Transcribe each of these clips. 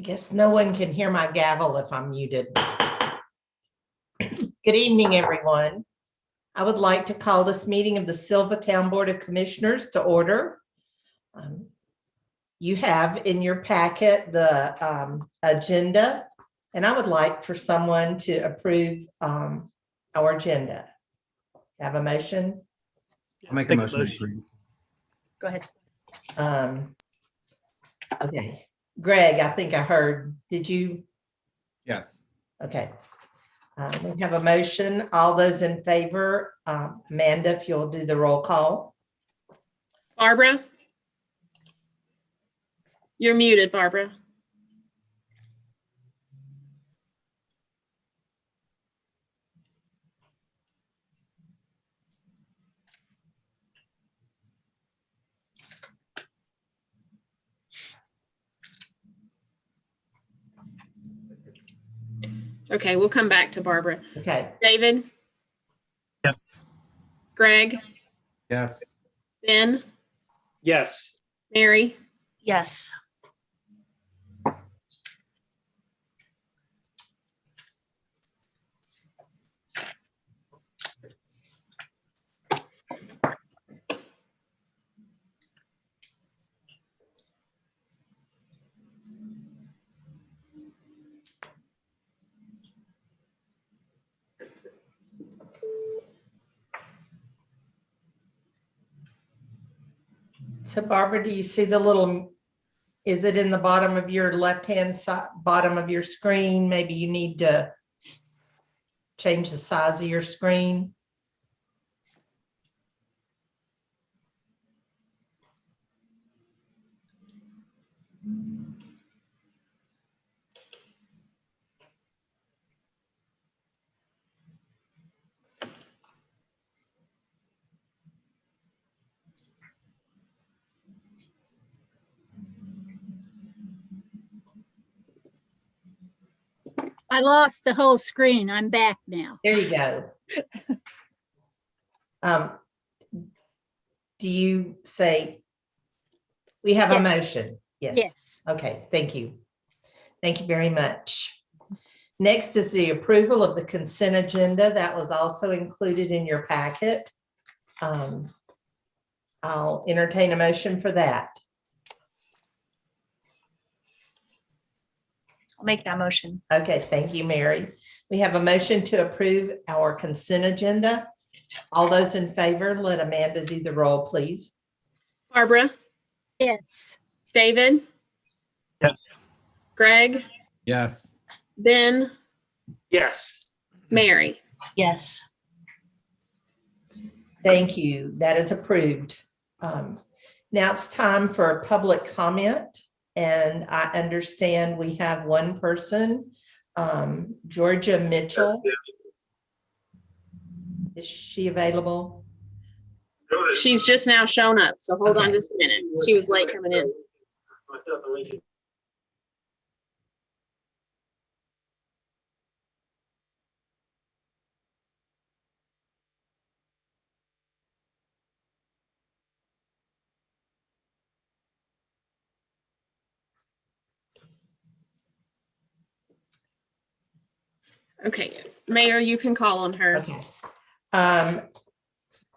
I guess no one can hear my gavel if I'm muted. Good evening, everyone. I would like to call this meeting of the Sylva Town Board of Commissioners to order. You have in your packet the agenda, and I would like for someone to approve our agenda. Have a motion? I'll make a motion. Go ahead. Okay, Greg, I think I heard. Did you? Yes. Okay. We have a motion. All those in favor, Amanda, if you'll do the roll call. Barbara? You're muted, Barbara. Okay, we'll come back to Barbara. Okay. David? Yes. Greg? Yes. Ben? Yes. Mary? Yes. So Barbara, do you see the little, is it in the bottom of your left-hand side, bottom of your screen? Maybe you need to change the size of your screen. I lost the whole screen. I'm back now. There you go. Do you say, we have a Yes. motion? Yes. Yes. Okay, thank you. Thank you very much. Next is the approval of the consent agenda. That was also included in your packet. I'll entertain a motion for that. I'll make that motion. Okay, thank you, Mary. We have a motion to approve our consent agenda. All those in favor, let Amanda do the roll, please. Barbara? Yes. David? Yes. Greg? Yes. Ben? Yes. Mary? Yes. Thank you. That is approved. Now it's time for public comment. And I understand we have one person, Georgia Mitchell. Is she available? She's just now shown up, so hold on Okay. just a minute. She was late coming in. Okay, Mayor, you can call on her. Okay.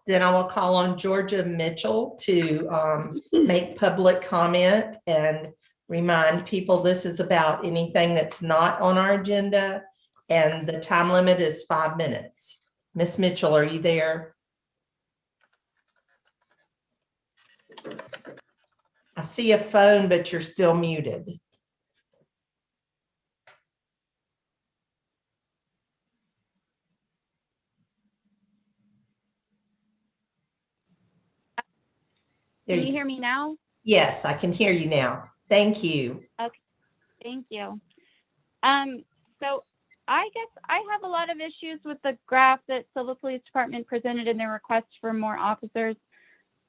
Then I will call on Georgia Mitchell to make public comment and remind people this is about anything that's not on our agenda, and the time limit is 5 minutes. Miss Mitchell, are you there? I see a phone, but you're still muted. There Can you you- hear me now? Yes, I can hear you now. Thank you. Thank you. So I guess I have a lot of issues with the graph that Sylva Police Department presented in their request for more officers.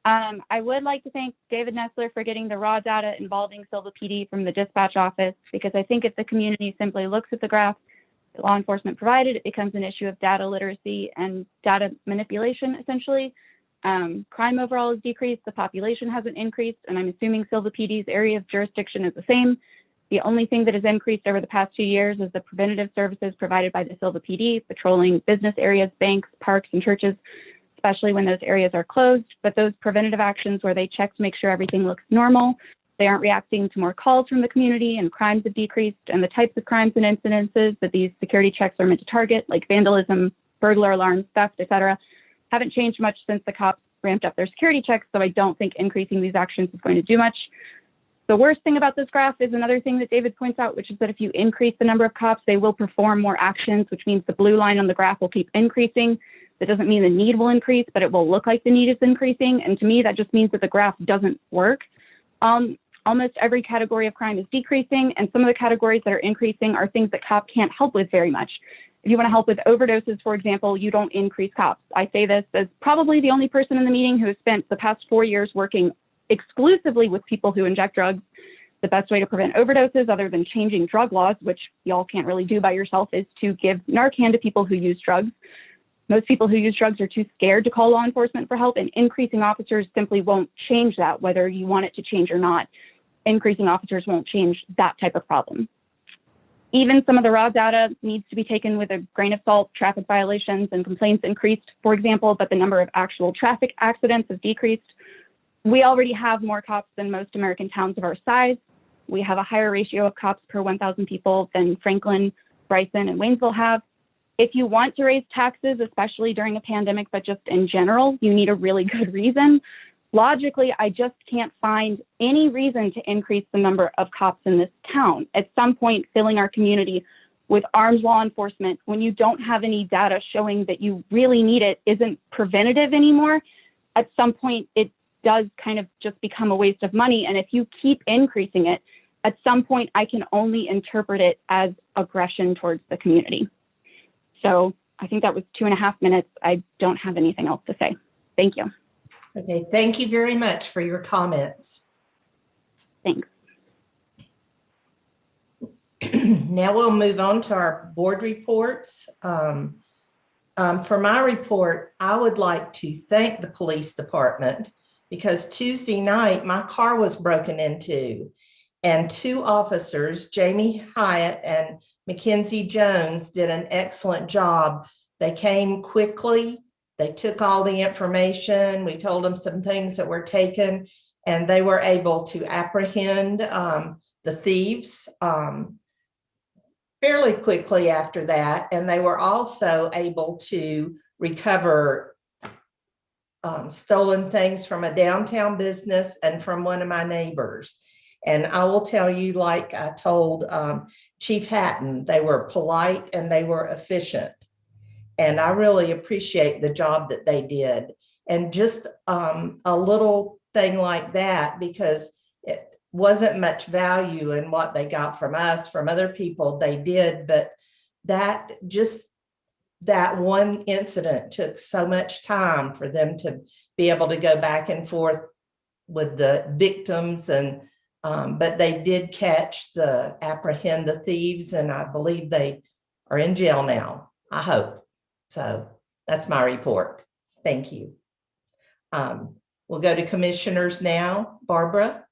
I would like to thank David Nessler for getting the raw data involving Sylva PD from the dispatch office, because I think if the community simply looks at the graph that law enforcement provided, it becomes an issue of data literacy and data manipulation, essentially. Crime overall has decreased, the population hasn't increased, and I'm assuming Sylva PD's area of jurisdiction is the same, The only thing that has increased over the past 2 years is the preventative services provided by the Sylva PD, patrolling business areas, banks, parks, and churches, especially when those areas are closed. But those preventative actions where they check to make sure everything looks normal, they aren't reacting to more calls from the community, and crimes have decreased, and the types of crimes and incidences that these security checks are meant to target, like vandalism, burglar alarms, theft, etc., haven't changed much since the cops ramped up their security checks, so I don't think increasing these actions is going to do much. The worst thing about this graph is another thing that David points out, which is that if you increase the number of cops, they will perform more actions, which means the blue line on the graph will keep increasing. That doesn't mean the need will increase, but it will look like the need is increasing. And to me, that just means that the graph doesn't work. Almost every category of crime is decreasing, and some of the categories that are increasing are things that cops can't help with very much. If you want to help with overdoses, for example, you don't increase cops. I say this as probably the only person in the meeting who has spent the past 4 years working exclusively with people who inject drugs. The best way to prevent overdoses, other than changing drug laws, which y'all can't really do by yourself, is to give Narcan to people who use drugs. Most people who use drugs are too scared to call law enforcement for help, and increasing officers simply won't change that, whether you want it to change or not. Increasing officers won't change that type of problem. Even some of the raw data needs to be taken with a grain of salt. Traffic violations and complaints increased, for example, but the number of actual traffic accidents has decreased. We already have more cops than most American towns of our size. We have a higher ratio of cops per 1,000 people than Franklin, Bryson, and Waynesville have. If you want to raise taxes, especially during a pandemic, but just in general, you need a really good reason. Logically, I just can't find any reason to increase the number of cops in this town. At some point, filling our community with armed law enforcement, when you don't have any data showing that you really need it, isn't preventative anymore. At some point, it does kind of just become a waste of money. And if you keep increasing it, at some point, I can only interpret it as aggression towards the community. So I think that was 2.5 minutes. I don't have anything else to say. Thank you. Okay, thank you very much for your comments. Thanks. Now we'll move on to our board reports. For my report, I would like to thank the police department because Tuesday night my car was broken into and 2 officers, Jamie Hyatt and Mackenzie Jones, did an excellent job. They came quickly. They took all the information. We told them some things that were taken, and they were able to apprehend the thieves fairly quickly after that. And they were also able to recover stolen things from a downtown business and from one of my neighbors. And I will tell you, like I told Chief Hatton, they were polite and they were efficient. And I really appreciate the job that they did. And just a little thing like that, because it wasn't much value in what they got from us, from other people, they did. But that one incident took so much time for them to be able to go back and forth with the victims. And but they did apprehend the thieves, and I believe they are in jail now, I hope. So that's my report. Thank you. We'll go to commissioners now. Barbara?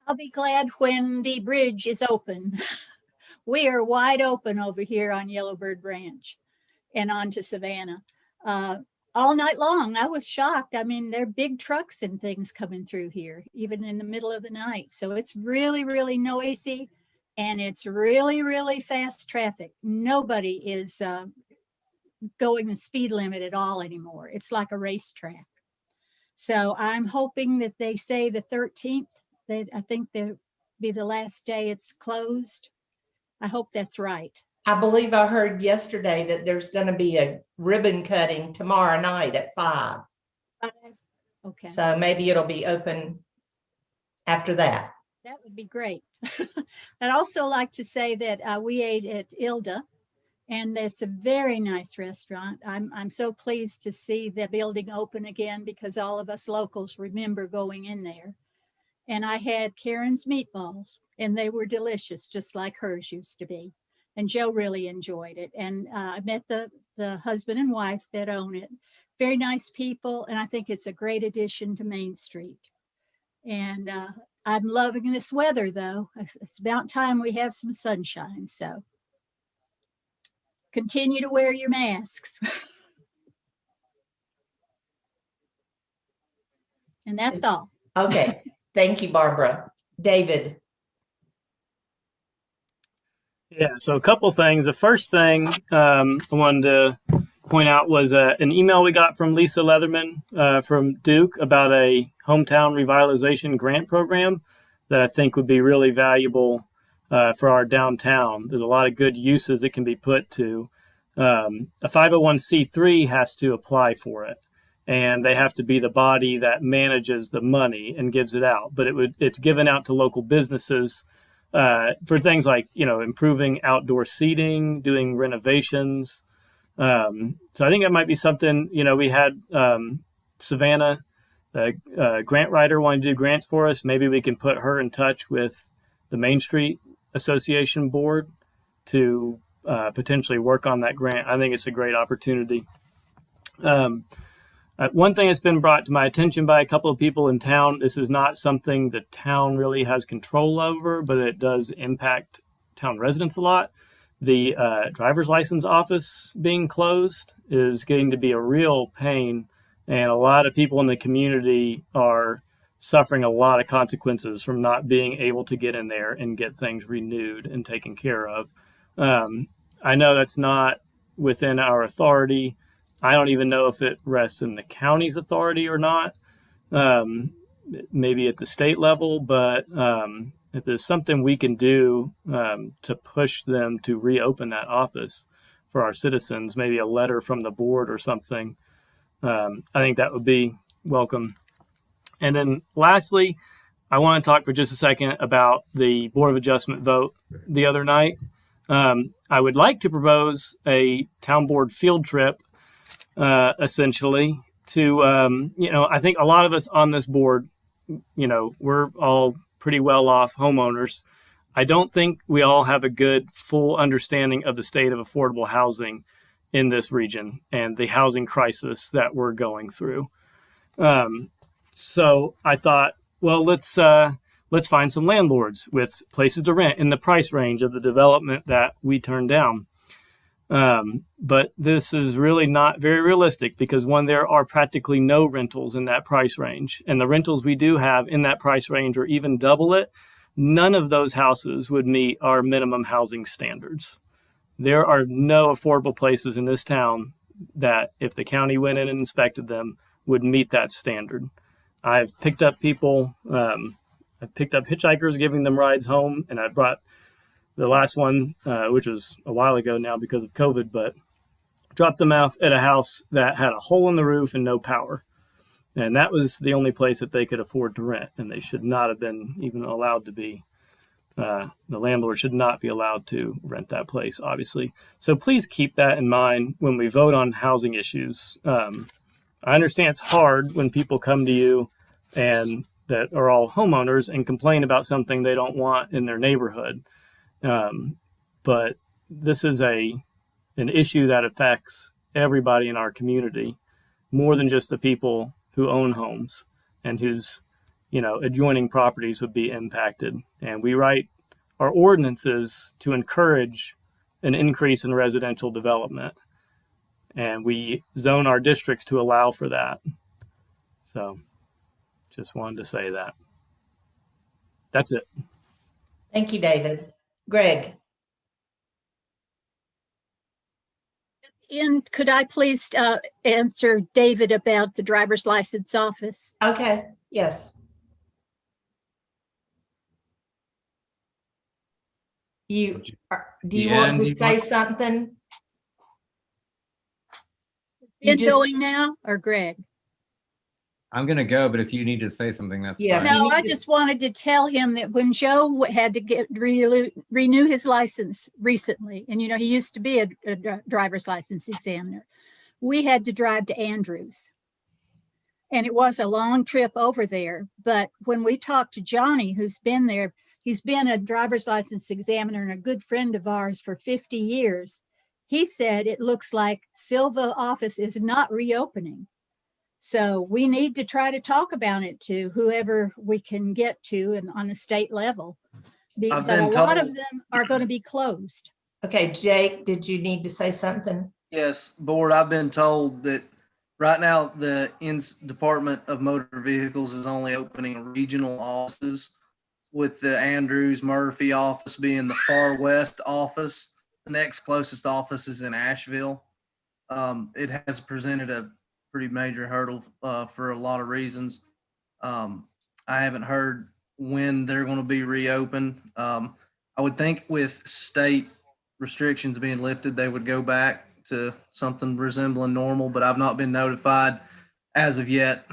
I'll be glad when the bridge is open. We are wide open over here on Yellowbird Ranch and on to Savannah. All night long, I was shocked. I mean, there are big trucks and things coming through here, even in the middle of the night. So it's really, really noisy. And it's really, really fast traffic. Nobody is going the speed limit at all anymore. It's like a racetrack. So I'm hoping that they say the 13th, that I think that'll be the last day it's closed. I hope that's right. I believe I heard yesterday that there's going to be a ribbon cutting tomorrow night at 5. Okay. So maybe it'll be open after that. That would be great. I'd also like to say that we ate at Ilda, and it's a very nice restaurant. I'm so pleased to see the building open again because all of us locals remember going in there. And I had Karen's meatballs, and they were delicious, just like hers used to be. And Joe really enjoyed it. And I met the husband and wife that own it. Very nice people, and I think it's a great addition to Main Street. And I'm loving this weather though. It's about time we have some sunshine. So continue to wear your masks. And that's all. Okay, thank you, Barbara. David, Yeah, so a couple things. The first thing I wanted to point out was an email we got from Lisa Leatherman from Duke about a hometown revitalization grant program that I think would be really valuable for our downtown. There's a lot of good uses it can be put to. A 501c3 has to apply for it, and they have to be the body that manages the money and gives it out. But it's given out to local businesses for things like, improving outdoor seating, doing renovations. So I think that might be something. We had Savannah, the grant writer, wanted to do grants for us. Maybe we can put her in touch with the Main Street Association board to potentially work on that grant. I think it's a great opportunity. One thing that's been brought to my attention by a couple of people in town, this is not something the town really has control over, but it does impact town residents a lot. The driver's license office being closed is getting to be a real pain, and a lot of people in the community are suffering a lot of consequences from not being able to get in there and get things renewed and taken care of. I know that's not within our authority. I don't even know if it rests in the county's authority or not, maybe at the state level, but if there's something we can do to push them to reopen that office for our citizens, maybe a letter from the board or something, I think that would be welcome. And then lastly, I want to talk for just a second about the Board of Adjustment vote the other night. I would like to propose a town board field trip, essentially, to, I think a lot of us on this board, we're all pretty well off homeowners. I don't think we all have a good full understanding of the state of affordable housing in this region and the housing crisis that we're going through. So I thought, well, let's find some landlords with places to rent in the price range of the development that we turned down. But this is really not very realistic because, one, there are practically no rentals in that price range. And the rentals we do have in that price range, or even double it, none of those houses would meet our minimum housing standards. There are no affordable places in this town that, if the county went in and inspected them, would meet that standard. I've picked up people, I've picked up hitchhikers, giving them rides home, and I brought the last one, which was a while ago now because of COVID, but dropped them off at a house that had a hole in the roof and no power. And that was the only place that they could afford to rent. And they should not have been even allowed to be, the landlord should not be allowed to rent that place, obviously. So please keep that in mind when we vote on housing issues. I understand it's hard when people come to you and that are all homeowners and complain about something they don't want in their neighborhood. But this is an issue that affects everybody in our community, more than just the people who own homes and whose, adjoining properties would be impacted. And we write our ordinances to encourage an increase in residential development. And we zone our districts to allow for that. So just wanted to say that. That's it. thank you, David. Greg, And could I please answer David about the driver's license office? okay, yes. Do you want to say something? You Been just- going now or Greg? I'm going to go, but if you need to say something, that's Yeah. fine. You No, need I to- just wanted to tell him that when Joe had to renew his license recently, and he used to be a driver's license examiner, we had to drive to Andrews. And it was a long trip over there. But when we talked to Johnny, who's been there, he's been a driver's license examiner and a good friend of ours for 50 years. He said it looks like Sylva office is not reopening. So we need to try to talk about it to whoever we can get to and on the state level. I've But a been lot of told- them are going to be closed. Okay, Jake, did you need to say something? Yes, board, I've been told that right now the Department of Motor Vehicles is only opening regional offices, with the Andrews Murphy office being the far west office. The next closest office is in Asheville. It has presented a pretty major hurdle for a lot of reasons. I haven't heard when they're going to be reopened. I would think with state restrictions being lifted, they would go back to something resembling normal, but I've not been notified as of yet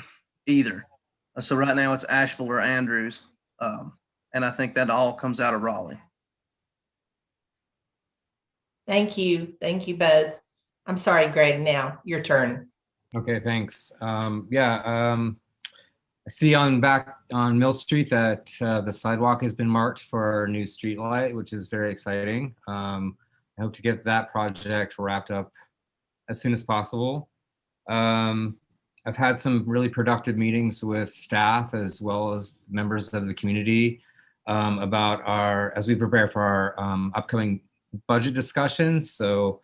either. So right now it's Asheville or Andrews. And I think that all comes out of Raleigh. Thank you. Thank you both. I'm sorry, Greg, now your turn. Okay, thanks. I see back on Mill Street that the sidewalk has been marked for our new street light, which is very exciting. I hope to get that project wrapped up as soon as possible. I've had some really productive meetings with staff as well as members of the community about as we prepare for our upcoming budget discussions. So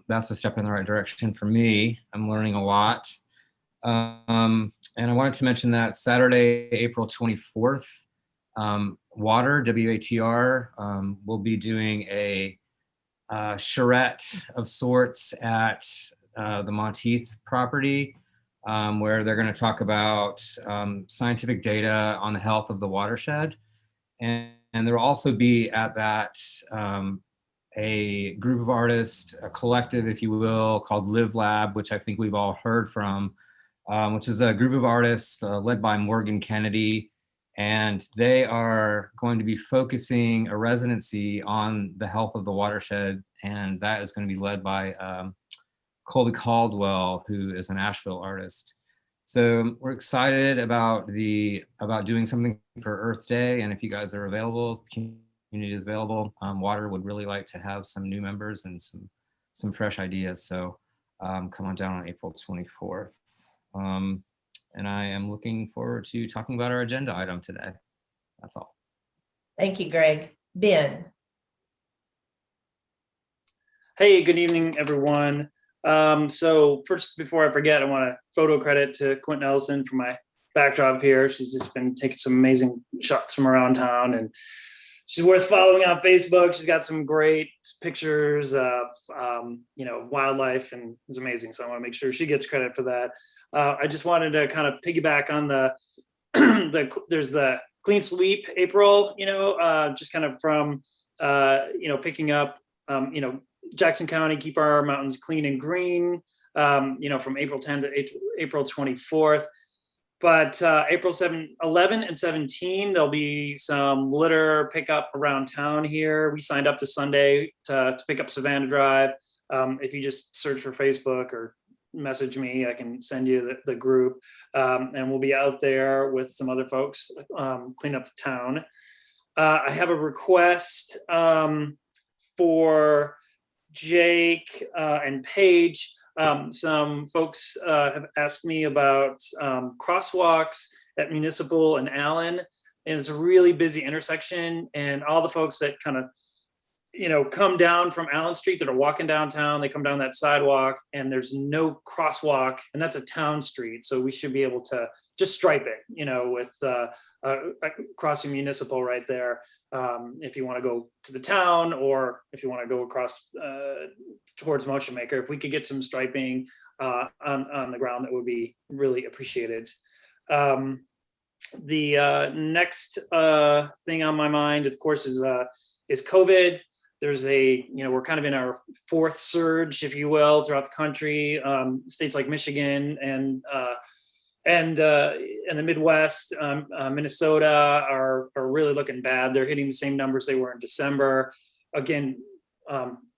that's a step in the right direction for me. I'm learning a lot. And I wanted to mention that Saturday, April 24th, Water, WATR, will be doing a charrette of sorts at the Monteith property, where they're going to talk about scientific data on the health of the watershed. And there will also be at that a group of artists, a collective, if you will, called Live Lab, which I think we've all heard from, which is a group of artists led by Morgan Kennedy. And they are going to be focusing a residency on the health of the watershed. And that is going to be led by Colby Caldwell, who is an Asheville artist. So we're excited about doing something for Earth Day. And if you guys are available, community is available, Water would really like to have some new members and some fresh ideas. So come on down on April 24th. And I am looking forward to talking about our agenda item today. That's all. Thank you, Greg. Ben. Hey, good evening, everyone. So first, before I forget, I want to photo credit to Quentin Ellison for my backdrop here. She's just been taking some amazing shots from around town, and she's worth following on Facebook. She's got some great pictures of, wildlife, and it's amazing. So I want to make sure she gets credit for that. I just wanted to kind of piggyback on there's the clean sweep April, just kind of from, picking up, Jackson County, keep our mountains clean and green, from April 10th to April 24th. But April 11 and 17, there'll be some litter pickup around town here. We signed up to Sunday to pick up Savannah Drive. If you just search for Facebook or message me, I can send you the group, and we'll be out there with some other folks, clean up the town. I have a request for Jake and Paige. Some folks have asked me about crosswalks at Municipal and Allen, and it's a really busy intersection, and all the folks that kind of come down from Allen Street that are walking downtown, they come down that sidewalk and there's no crosswalk, and that's a town street. So we should be able to just stripe it, with crossing Municipal right there. If you want to go to the town, or if you want to go across towards Motion Maker, if we could get some striping on the ground, that would be really appreciated. The next thing on my mind, of course, is COVID. There's we're kind of in our fourth surge, if you will, throughout the country. States like Michigan and the Midwest, Minnesota are really looking bad. They're hitting the same numbers they were in December. Again,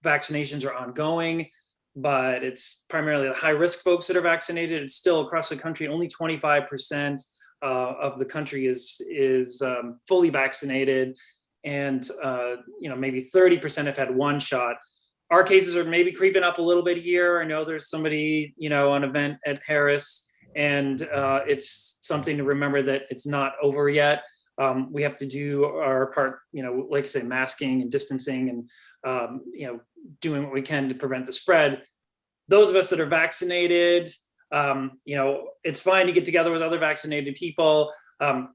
vaccinations are ongoing, but it's primarily the high-risk folks that are vaccinated. It's still across the country, only 25% of the country is fully vaccinated. And maybe 30% have had one shot. Our cases are maybe creeping up a little bit here. I know there's somebody, an event at Harris, And it's something to remember that it's not over yet. We have to do our part, like I say, masking and distancing and, doing what we can to prevent the spread. Those of us that are vaccinated, it's fine to get together with other vaccinated people.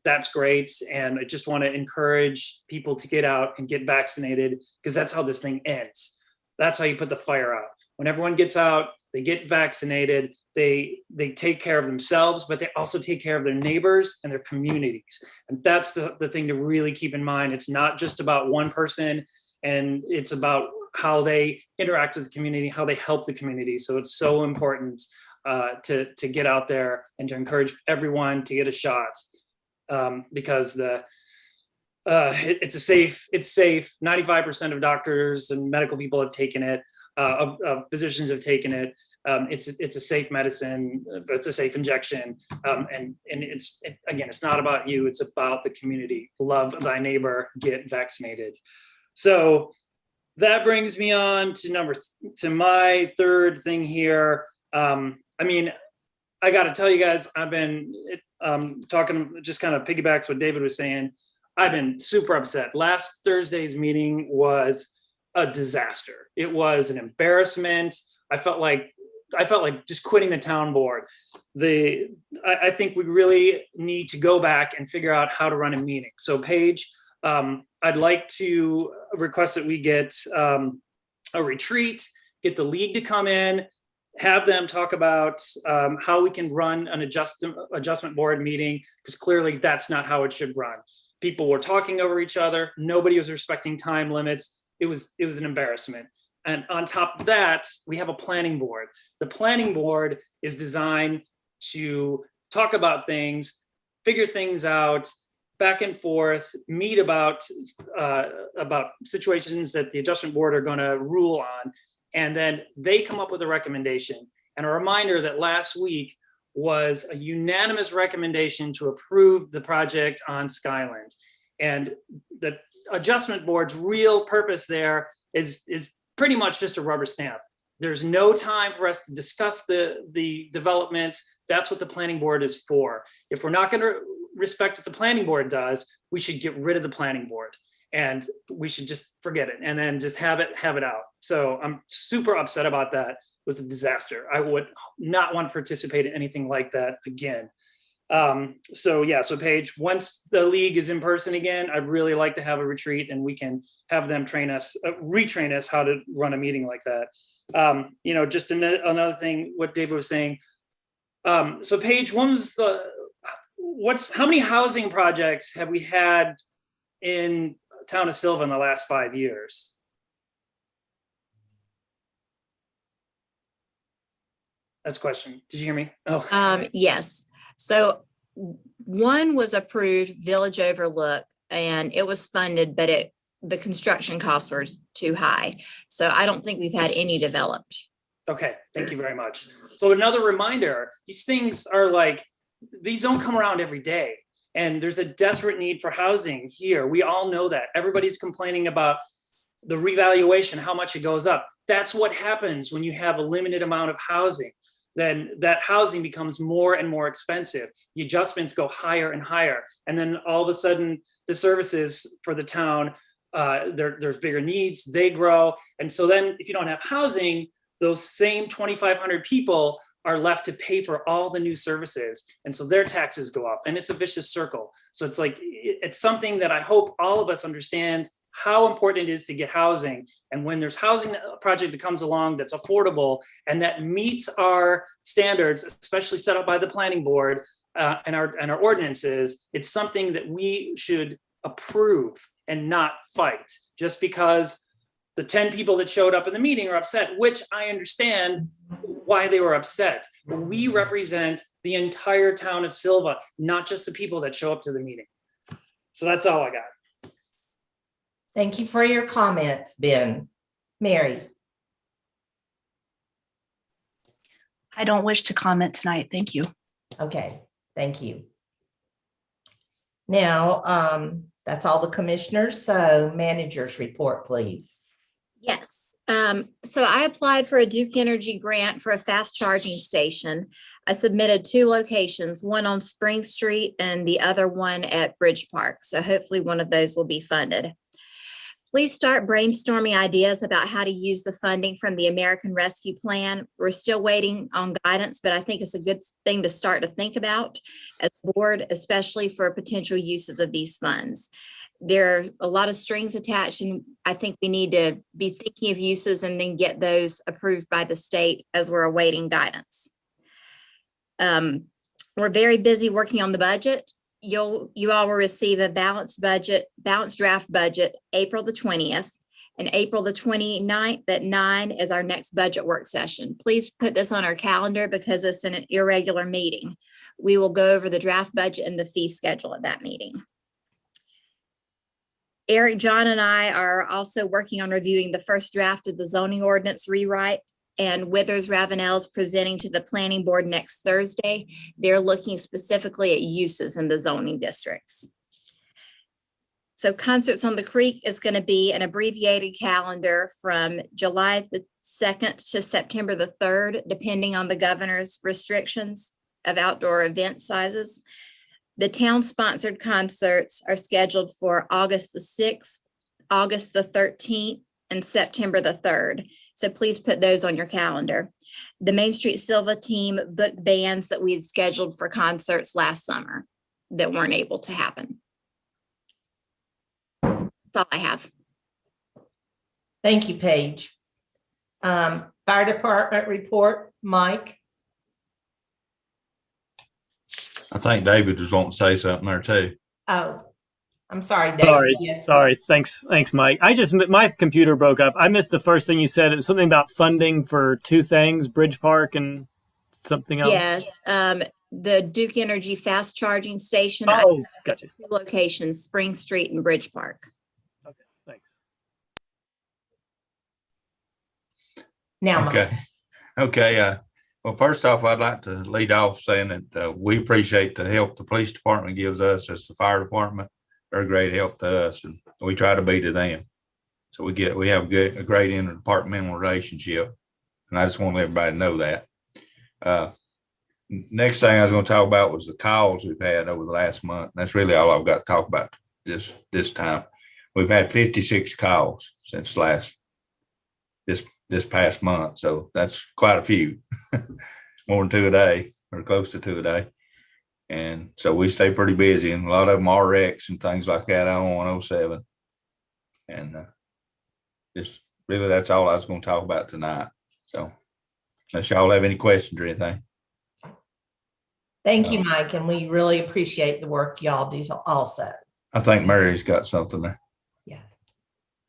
That's great. And I just want to encourage people to get out and get vaccinated, because that's how this thing ends. That's how you put the fire out. When everyone gets out, they get vaccinated, they take care of themselves, but they also take care of their neighbors and their communities. And that's the thing to really keep in mind. It's not just about one person, and it's about how they interact with the community, how they help the community. So it's so important to get out there and to encourage everyone to get a shot, because it's safe. 95% of doctors and medical people have taken it. Physicians have taken it. It's a safe medicine. It's a safe injection. And it's not about you. It's about the community. Love thy neighbor. Get vaccinated. So that brings me on to my third thing here. I got to tell you guys, I've been talking, just kind of piggybacks what David was saying. I've been super upset. Last Thursday's meeting was a disaster. It was an embarrassment. I felt like just quitting the town board. I think we really need to go back and figure out how to run a meeting. So Paige, I'd like to request that we get a retreat, get the league to come in, have them talk about how we can run an adjustment board meeting, because clearly that's not how it should run. People were talking over each other. Nobody was respecting time limits. It was an embarrassment. And on top of that, we have a planning board. The planning board is designed to talk about things, figure things out, back and forth, meet about situations that the adjustment board are going to rule on, and then they come up with a recommendation. And a reminder that last week was a unanimous recommendation to approve the project on Skyland. And the adjustment board's real purpose there is pretty much just a rubber stamp. There's no time for us to discuss the developments. That's what the planning board is for. If we're not going to respect what the planning board does, we should get rid of the planning board, and we should just forget it and then just have it out. So I'm super upset about that. It was a disaster. I would not want to participate in anything like that again. So Paige, once the league is in person again, I'd really like to have a retreat and we can have them retrain us how to run a meeting like that. Just another thing, what David was saying. So Paige, how many housing projects have we had in town of Sylva in the last 5 years? That's a question. Did you hear me? Oh, yes. So one was approved, Village Overlook, and it was funded, but the construction costs were too high. So I don't think we've had any developed. Okay, thank you very much. So another reminder, these things these don't come around every day. And there's a desperate need for housing here. We all know that. Everybody's complaining about the revaluation, how much it goes up. That's what happens when you have a limited amount of housing. Then that housing becomes more and more expensive. The adjustments go higher and higher. And then all of a sudden, the services for the town, there's bigger needs, they grow. And so then if you don't have housing, those same 2,500 people are left to pay for all the new services. And so their taxes go up, and it's a vicious circle. So it's something that I hope all of us understand how important it is to get housing. And when there's housing project that comes along that's affordable and that meets our standards, especially set up by the planning board and our ordinances, it's something that we should approve and not fight just because the 10 people that showed up in the meeting are upset, which I understand why they were upset. But we represent the entire town of Sylva, not just the people that show up to the meeting. So that's all I got. Thank you for your comments, Ben. Mary. I don't wish to comment tonight. Thank you. Okay, thank you. Now, that's all the commissioners. So managers report, please. Yes. So I applied for a Duke Energy grant for a fast charging station. I submitted 2 locations, one on Spring Street and the other one at Bridge Park. So hopefully one of those will be funded. Please start brainstorming ideas about how to use the funding from the American Rescue Plan. We're still waiting on guidance, but I think it's a good thing to start to think about as a board, especially for potential uses of these funds. There are a lot of strings attached, and I think we need to be thinking of uses and then get those approved by the state as we're awaiting guidance. We're very busy working on the budget. You all will receive a balanced draft budget, April the 20th, and April the 29th at 9 is our next budget work session. Please put this on our calendar because it's an irregular meeting. We will go over the draft budget and the fee schedule at that meeting. Eric, John, and I are also working on reviewing the first draft of the zoning ordinance rewrite, and Withers Ravenel is presenting to the planning board next Thursday. They're looking specifically at uses in the zoning districts. So Concerts on the Creek is going to be an abbreviated calendar from July the 2nd to September the 3rd, depending on the governor's restrictions of outdoor event sizes. The town-sponsored concerts are scheduled for August the 6th, August the 13th, and September the 3rd. So please put those on your calendar. The Main Street Sylva team booked bands that we had scheduled for concerts last summer that weren't able to happen. That's all I have. Thank you, Paige. Fire department report, Mike. I think David was wanting to say something there too. Oh, I'm sorry, David. Sorry. Thanks, Mike. My computer broke up. I missed the first thing you said. It was something about funding for 2 things, Bridge Park and something else. Yes, the Duke Energy fast charging station. Oh, gotcha. 2 locations, Spring Street and Bridge Park. Okay, thanks. Now, Mike. Okay. Well, first off, I'd like to lead off saying that we appreciate the help the police department gives us as the fire department. They're a great help to us, and we try to be to them. So we have a great interdepartmental relationship, and I just want everybody to know that. Next thing I was going to talk about was the calls we've had over the last month. That's really all I've got to talk about this time. We've had 56 calls since this past month, so that's quite a few. More than 2 a day, or close to 2 a day. And so we stay pretty busy, and a lot of them are wrecks and things like that out on 107. And just really, that's all I was going to talk about tonight. So unless y'all have any questions or anything. Thank you, Mike, and we really appreciate the work y'all do also. I think Mary's got something there. Yeah.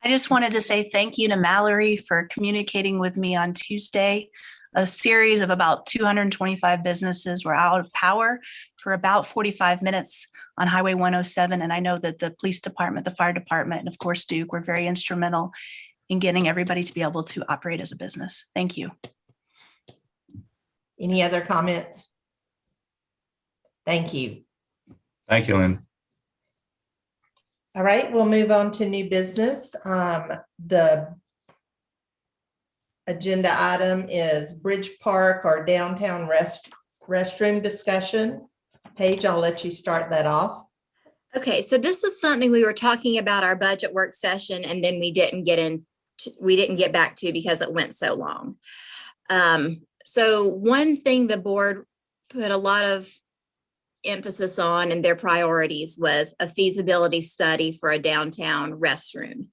I just wanted to say thank you to Mallory for communicating with me on Tuesday. A series of about 225 businesses were out of power for about 45 minutes on Highway 107. And I know that the police department, the fire department, and of course Duke were very instrumental in getting everybody to be able to operate as a business. Thank you. Any other comments? Thank you. Thank you, Lynn. All right, we'll move on to new business. The agenda item is Bridge Park or downtown restroom discussion. Paige, I'll let you start that off. Okay, so this is something we were talking about our budget work session, and then we didn't get back to because it went so long. So one thing the board put a lot of emphasis on and their priorities was a feasibility study for a downtown restroom.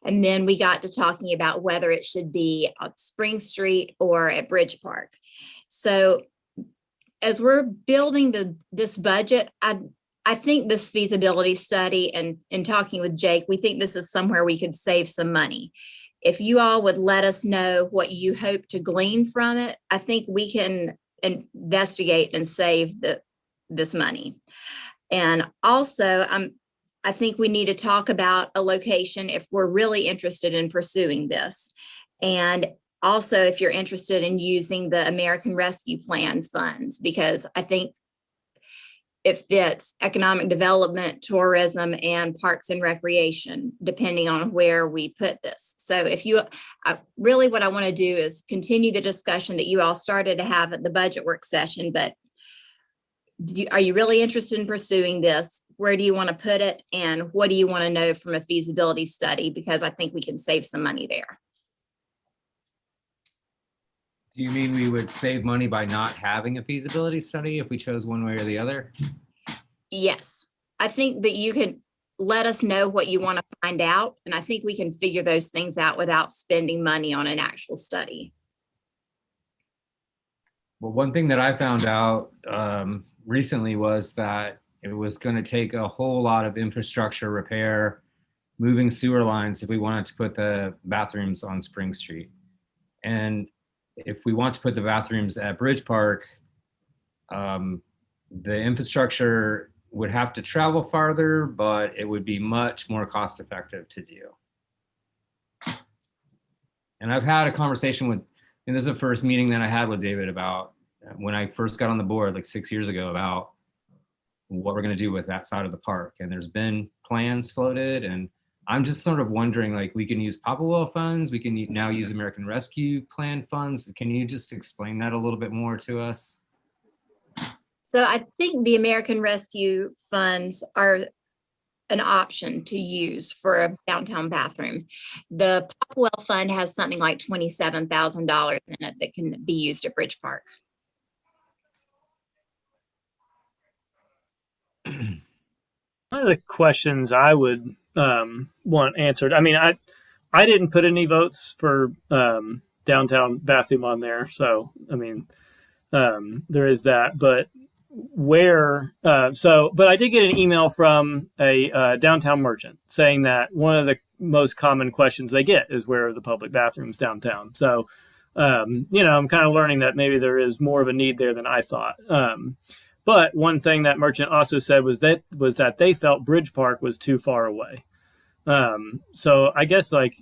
And then we got to talking about whether it should be on Spring Street or at Bridge Park. So as we're building this budget, I think this feasibility study and in talking with Jake, we think this is somewhere we could save some money. If you all would let us know what you hope to glean from it, I think we can investigate and save this money. And also, I think we need to talk about a location if we're really interested in pursuing this. And also if you're interested in using the American Rescue Plan funds, because I think it fits economic development, tourism, and parks and recreation, depending on where we put this. So if you, really what I want to do is continue the discussion that you all started to have at the budget work session, but are you really interested in pursuing this? Where do you want to put it? And what do you want to know from a feasibility study? Because I think we can save some money there. Do you mean we would save money by not having a feasibility study if we chose one way or the other? Yes, I think that you can let us know what you want to find out. And I think we can figure those things out without spending money on an actual study. Well, one thing that I found out recently was that it was going to take a whole lot of infrastructure repair, moving sewer lines if we wanted to put the bathrooms on Spring Street. And if we want to put the bathrooms at Bridge Park, the infrastructure would have to travel farther, but it would be much more cost effective to do. And I've had a conversation with, and this is the first meeting that I had with David about when I first got on the board like 6 years ago about what we're going to do with that side of the park. And there's been plans floated, and I'm just sort of wondering, like, we can use Popplewell funds, we can now use American Rescue Plan funds. Can you just explain that a little bit more to us? So I think the American Rescue funds are an option to use for a downtown bathroom. The Popplewell Fund has something like $27,000 in it that can be used at Bridge Park. One of the questions I would want answered, I mean, I didn't put any votes for downtown bathroom on there. So, I mean, there is that, but where, but I did get an email from a downtown merchant saying that one of the most common questions they get is where are the public bathrooms downtown? So, I'm kind of learning that maybe there is more of a need there than I thought. But one thing that merchant also said was that they felt Bridge Park was too far away. So I guess like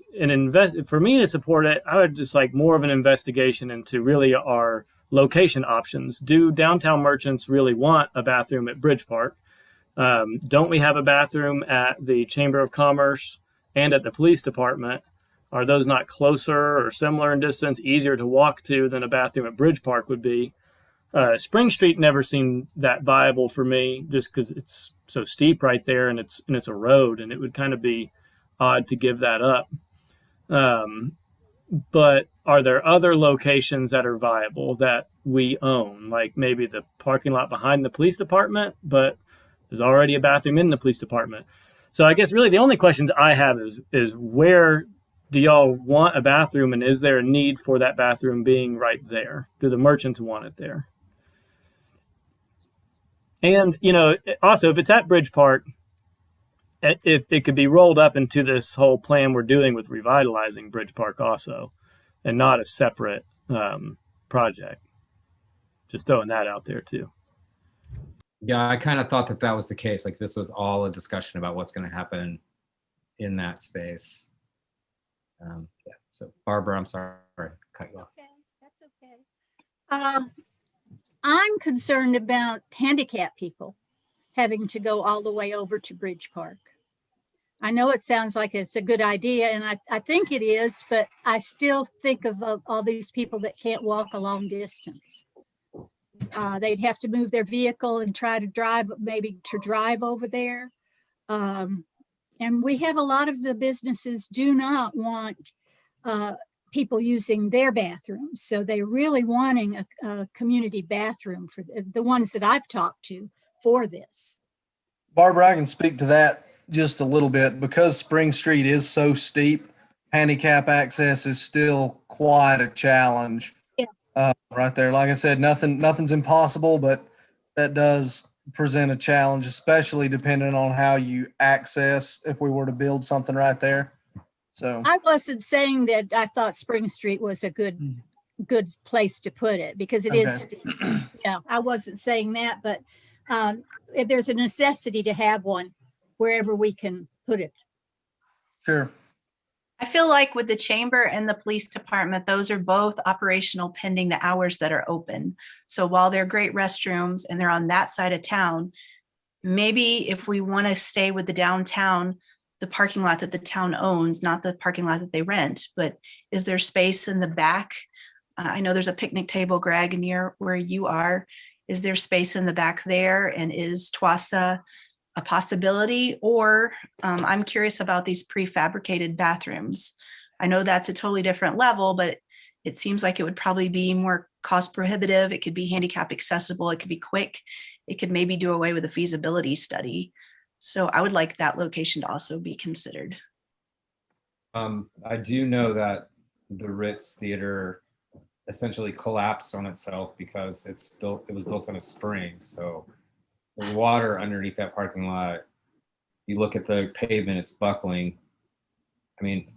for me to support it, I would just like more of an investigation into really our location options. Do downtown merchants really want a bathroom at Bridge Park? Don't we have a bathroom at the Chamber of Commerce and at the police department? Are those not closer or similar in distance, easier to walk to than a bathroom at Bridge Park would be? Spring Street never seemed that viable for me just because it's so steep right there and it's a road, and it would kind of be odd to give that up. But are there other locations that are viable that we own, like maybe the parking lot behind the police department, but there's already a bathroom in the police department? So I guess really the only questions I have is where do y'all want a bathroom, and is there a need for that bathroom being right there? Do the merchants want it there? And, also if it's at Bridge Park, if it could be rolled up into this whole plan we're doing with revitalizing Bridge Park also, and not a separate project. Just throwing that out there too. Yeah, I kind of thought that was the case. Like this was all a discussion about what's going to happen in that space. Yeah. So Barbara, I'm sorry, cut you off. Okay, that's okay. I'm concerned about handicapped people having to go all the way over to Bridge Park. I know it sounds like it's a good idea, and I think it is, but I still think of all these people that can't walk a long distance. They'd have to move their vehicle and try to drive over there. And we have a lot of the businesses do not want people using their bathrooms. So they're really wanting a community bathroom for the ones that I've talked to for this. Barbara, I can speak to that just a little bit. Because Spring Street is so steep, handicap access is still quite a challenge. Yeah. Right there. Like I said, nothing's impossible, but that does present a challenge, especially depending on how you access if we were to build something right there. So I wasn't saying that I thought Spring Street was a good place to put it, because it is steep. Yeah, I wasn't saying that, but if there's a necessity to have one wherever we can put it. Sure. I feel like with the chamber and the police department, those are both operational pending the hours that are open. So while they're great restrooms and they're on that side of town, maybe if we want to stay with the downtown, the parking lot that the town owns, not the parking lot that they rent, but is there space in the back? I know there's a picnic table, Greg, near where you are. Is there space in the back there? And is Twassa a possibility? Or I'm curious about these prefabricated bathrooms. I know that's a totally different level, but it seems like it would probably be more cost prohibitive. It could be handicap accessible. It could be quick. It could maybe do away with a feasibility study. So I would like that location to also be considered. I do know that the Ritz Theater essentially collapsed on itself because it was built on a spring. So there's water underneath that parking lot. You look at the pavement, it's buckling. I mean,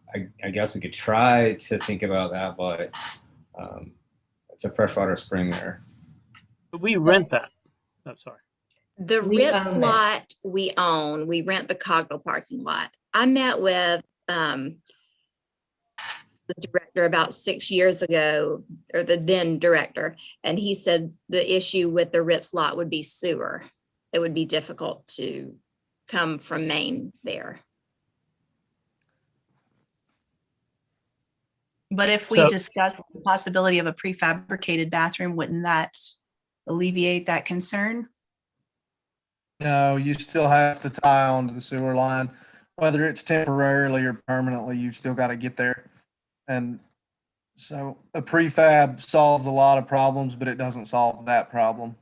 I guess we could try to think about that, but it's a freshwater spring there. We rent that. I'm sorry. The We Ritz own that. lot we own, we rent the Cogdill parking lot. I met with the director about 6 years ago, or the then director, and he said the issue with the Ritz lot would be sewer. It would be difficult to come from Maine there. But if we So- discuss the possibility of a prefabricated bathroom, wouldn't that alleviate that concern? No, you still have to tie onto the sewer line, whether it's temporarily or permanently, you've still got to get there. And so a prefab solves a lot of problems, but it doesn't solve that problem.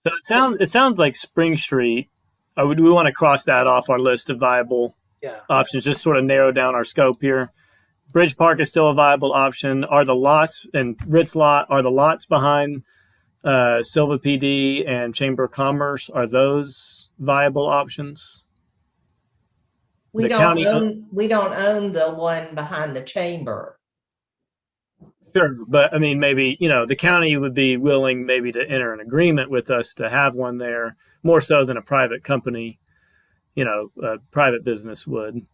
So it sounds like Spring Street. We want to cross that off our list of viable Yeah. options, just sort of narrow down our scope here. Bridge Park is still a viable option. Are the lots and Ritz lot, are the lots behind Sylva PD and Chamber of Commerce, are those viable options? We The don't county- own the one behind the chamber. Sure, but I mean, maybe, the county would be willing maybe to enter an agreement with us to have one there, more so than a private company, a private business would.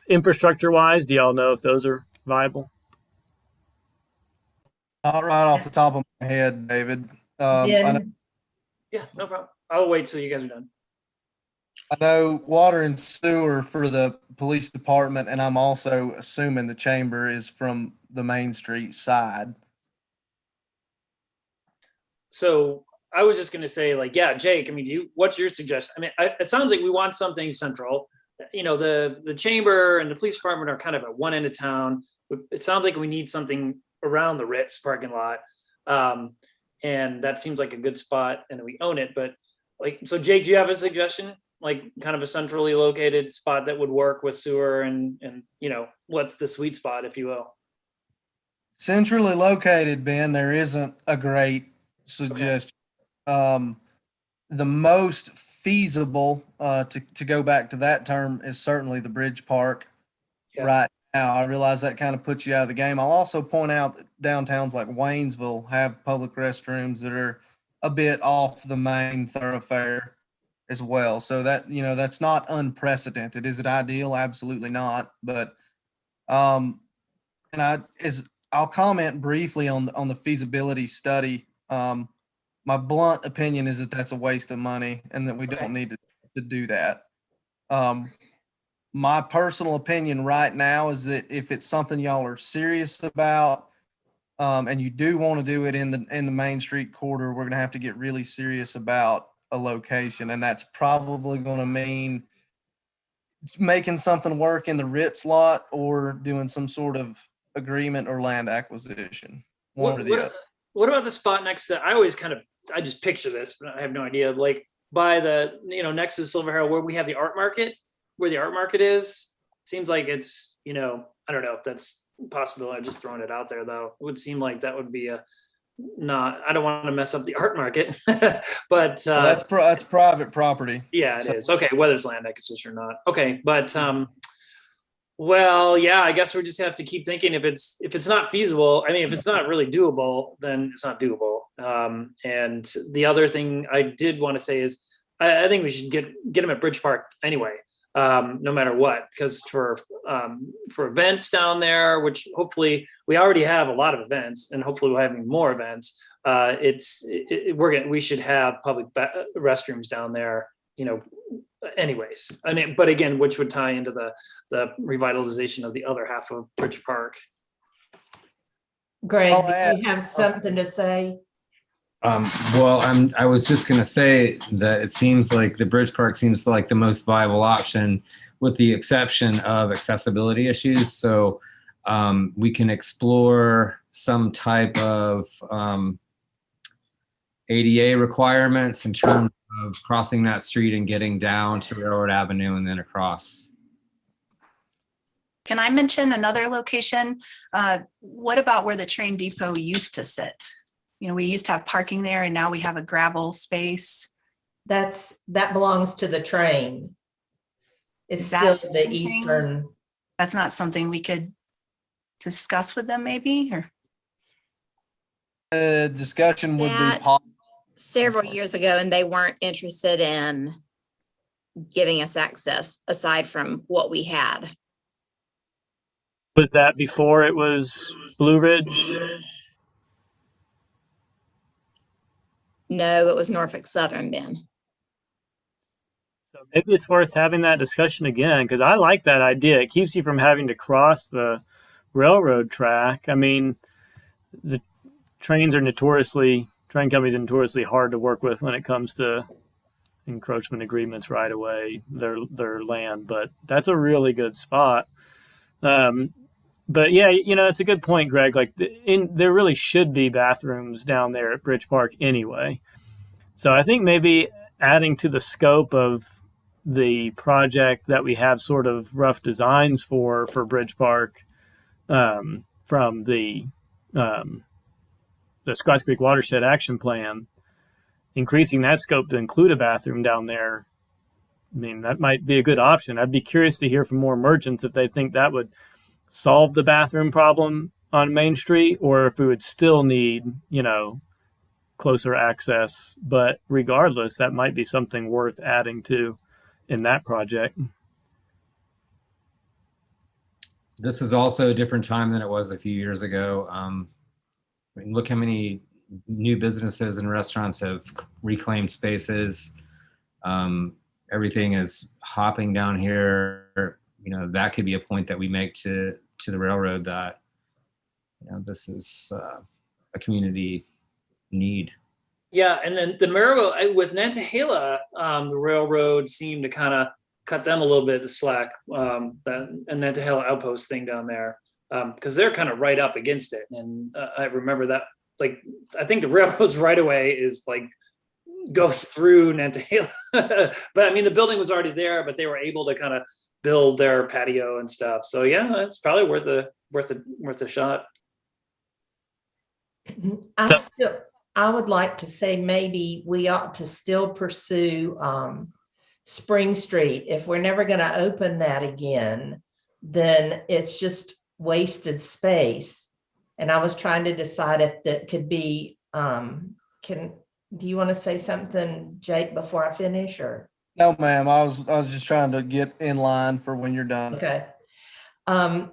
Infrastructure-wise, do y'all know if those are viable? Not right off the top of my head, David. I know- Ben, Yeah, no problem. I'll wait till you guys are done. I know water and sewer for the police department, and I'm also assuming the chamber is from the Main Street side. So I was just gonna say, like, yeah, Jake, I mean, what's your suggestion? I mean, it sounds like we want something central. The chamber and the police department are kind of at one end of town. It sounds like we need something around the Ritz parking lot. And that seems like a good spot, and we own it, but so Jake, do you have a suggestion? Like kind of a centrally located spot that would work with sewer and what's the sweet spot, if you will? Centrally located, Ben, there isn't a great suggestion. The most feasible, to go back to that term, is certainly the Bridge Park. Yeah. Right now, I realize that kind of puts you out of the game. I'll also point out that downtowns like Waynesville have public restrooms that are a bit off the main thoroughfare as well. So that, that's not unprecedented. Is it ideal? Absolutely not. But, I'll comment briefly on the feasibility study. My blunt opinion is that that's a waste of money and that we don't need to do that. My personal opinion right now is that if it's something y'all are serious about, and you do want to do it in the Main Street corridor, we're going to have to get really serious about a location. And that's probably going to mean making something work in the Ritz lot or doing some sort of agreement or land acquisition. One or the other. What about the spot next to, I just picture this, but I have no idea, like by the, next to the Silver Herald where we have the art market, where the art market is, seems like it's, I don't know if that's possible. I'm just throwing it out there though. It would seem like that would be I don't want to mess up the art market, but Well, that's private property. yeah, it So- is. Okay, whether it's land acquisition or not. Okay, but well, yeah, I guess we just have to keep thinking if it's not feasible. I mean, if it's not really doable, then it's not doable. And the other thing I did want to say is I think we should get them at Bridge Park anyway. no matter what, because for events down there, which hopefully we already have a lot of events, and hopefully we'll have even more events. We should have public restrooms down there, anyways. But again, which would tie into the revitalization of the other half of Bridge Park. Greg, I'll do add- you have something to say? Well, I was just gonna say that it seems like the Bridge Park seems like the most viable option, with the exception of accessibility issues. So we can explore some type of ADA requirements in terms of crossing that street and getting down to Railroad Avenue and then across. Can I mention another location? What about where the train depot used to sit? We used to have parking there, and now we have a gravel space. That belongs to the train. It's Is that still the something- eastern. That's not something we could discuss with them maybe, or? Discussion would be That- possible. Several years ago, and they weren't interested in giving us access aside from what we had. Was that before it was Blue Ridge? No, it was Norfolk Southern then. So maybe it's worth having that discussion again, because I like that idea. It keeps you from having to cross the railroad track. I mean, the train companies are notoriously hard to work with when it comes to encroachment agreements right away, their land, but that's a really good spot. But yeah, it's a good point, Greg. Like there really should be bathrooms down there at Bridge Park anyway. So I think maybe adding to the scope of the project that we have sort of rough designs for Bridge Park, from the Scotts Creek Watershed Action Plan, increasing that scope to include a bathroom down there. I mean, that might be a good option. I'd be curious to hear from more merchants if they think that would solve the bathroom problem on Main Street, or if we would still need, closer access. But regardless, that might be something worth adding to in that project. This is also a different time than it was a few years ago. Look how many new businesses and restaurants have reclaimed spaces. Everything is hopping down here. That could be a point that we make to the railroad that, this is a community need. Yeah, and then the railroad with Nantahala, the railroad seemed to kind of cut them a little bit of slack. That Nantahala outpost thing down there, because they're kind of right up against it, and I remember that. I think the railroad's right away is goes through Nantahala, but I mean the building was already there, but they were able to kind of build their patio and stuff. So yeah, it's probably worth a shot. I would like to say maybe we ought to still pursue Spring Street. If we're never going to open that again, then it's just wasted space. And I was trying to decide if that could be, do you want to say something, Jake, before I finish, or? No, ma'am. I was just trying to get in line for when you're done. Okay. I